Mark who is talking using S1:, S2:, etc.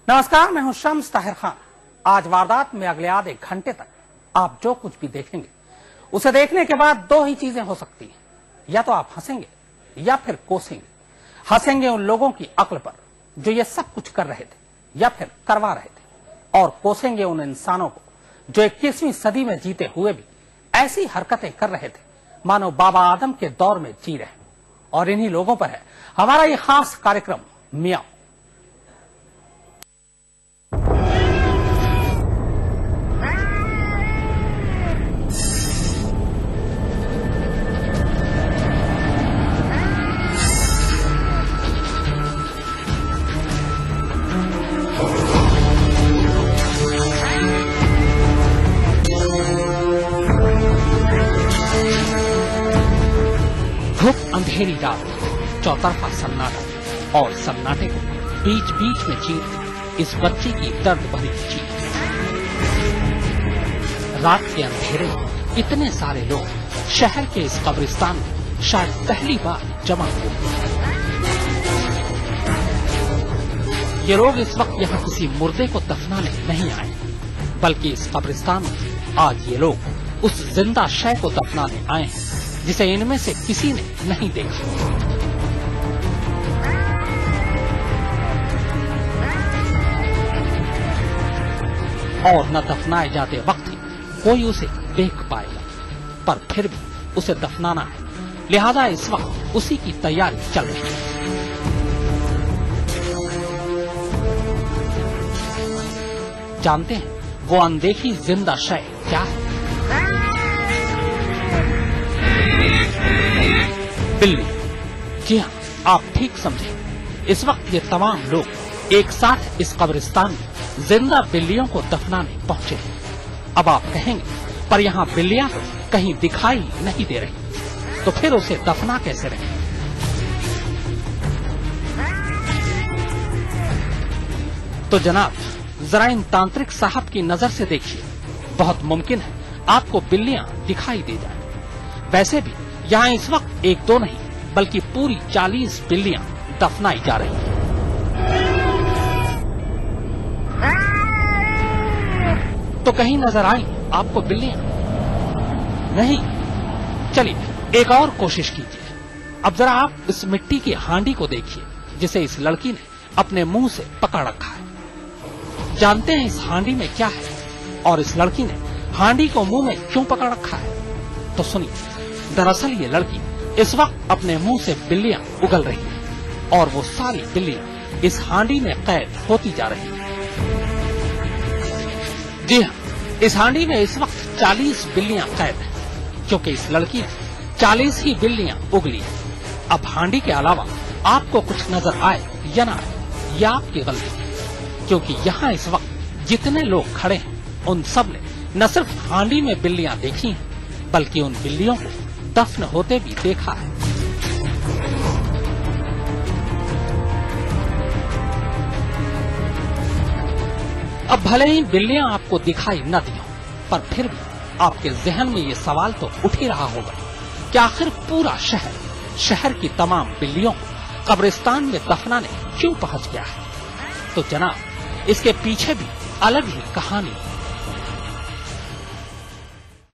S1: नमस्कार, मैं हूं शम्स ताहिर खान। आज वारदात में अगले आधे घंटे तक आप जो कुछ भी देखेंगे उसे देखने के बाद दो ही चीजें हो सकती हैं, या तो आप हंसेंगे या फिर कोसेंगे। हंसेंगे उन लोगों की अक्ल पर जो ये सब कुछ कर रहे थे या फिर करवा रहे थे, और कोसेंगे उन इंसानों को जो 21वीं सदी में जीते हुए भी ऐसी हरकतें कर रहे थे मानो बाबा आदम के दौर में जी रहे। और इन्हीं लोगों पर है हमारा ये खास कार्यक्रम मियां। अंधेरी रात, चौतरफा सन्नाटा, और सन्नाटे को बीच बीच में चीर इस बच्चे की दर्द भरी चीख। रात के अंधेरे में इतने सारे लोग शहर के इस कब्रिस्तान में शायद पहली बार जमा हुए। ये लोग इस वक्त यहाँ किसी मुर्दे को दफनाने नहीं आए, बल्कि इस कब्रिस्तान में आज ये लोग उस जिंदा शय को दफनाने आए हैं जिसे इनमें से किसी ने नहीं देखा। और न दफनाए जाते वक्त ही कोई उसे देख पाएगा, पर फिर भी उसे दफनाना है, लिहाजा इस वक्त उसी की तैयारी चल रही है। जानते हैं वो अनदेखी जिंदा शय क्या है? बिल्ली। जी हाँ, आप ठीक समझे। इस वक्त ये तमाम लोग एक साथ इस कब्रिस्तान में जिंदा बिल्लियों को दफनाने पहुंचे हैं। अब आप कहेंगे, पर यहाँ बिल्लियां तो कहीं दिखाई नहीं दे रही, तो फिर उसे दफना कैसे रहे? तो जनाब, जरा इन तांत्रिक साहब की नजर से देखिए, बहुत मुमकिन है आपको बिल्लियां दिखाई दे जाए। वैसे भी यहाँ इस वक्त एक दो नहीं बल्कि पूरी 40 बिल्लियां दफनाई जा रही हैं। तो कहीं नजर आई आपको बिल्लियां? नहीं। चलिए एक और कोशिश कीजिए। अब जरा आप इस मिट्टी की हांडी को देखिए जिसे इस लड़की ने अपने मुंह से पकड़ रखा है। जानते हैं इस हांडी में क्या है और इस लड़की ने हांडी को मुंह में क्यों पकड़ रखा है? तो सुनिए, दरअसल ये लड़की इस वक्त अपने मुंह से बिल्लियां उगल रही है और वो सारी बिल्लियां इस हांडी में कैद होती जा रही है। जी हाँ, इस हांडी में इस वक्त 40 बिल्लियां कैद हैं, क्योंकि इस लड़की ने 40 ही बिल्लियां उगली है। अब हांडी के अलावा आपको कुछ नजर आए या ना आए, यह आपकी गलती है, क्योंकि यहाँ इस वक्त जितने लोग खड़े हैं उन सब ने न सिर्फ हांडी में बिल्लियां देखी हैं, बल्कि उन बिल्लियों को दफन होते भी देखा है। अब भले ही बिल्लियां आपको दिखाई न दी हो, पर फिर भी आपके जहन में ये सवाल तो उठ ही रहा होगा कि आखिर पूरा शहर की तमाम बिल्लियों को कब्रिस्तान में दफनाने क्यों पहुंच गया है? तो जनाब, इसके पीछे भी अलग ही कहानी है।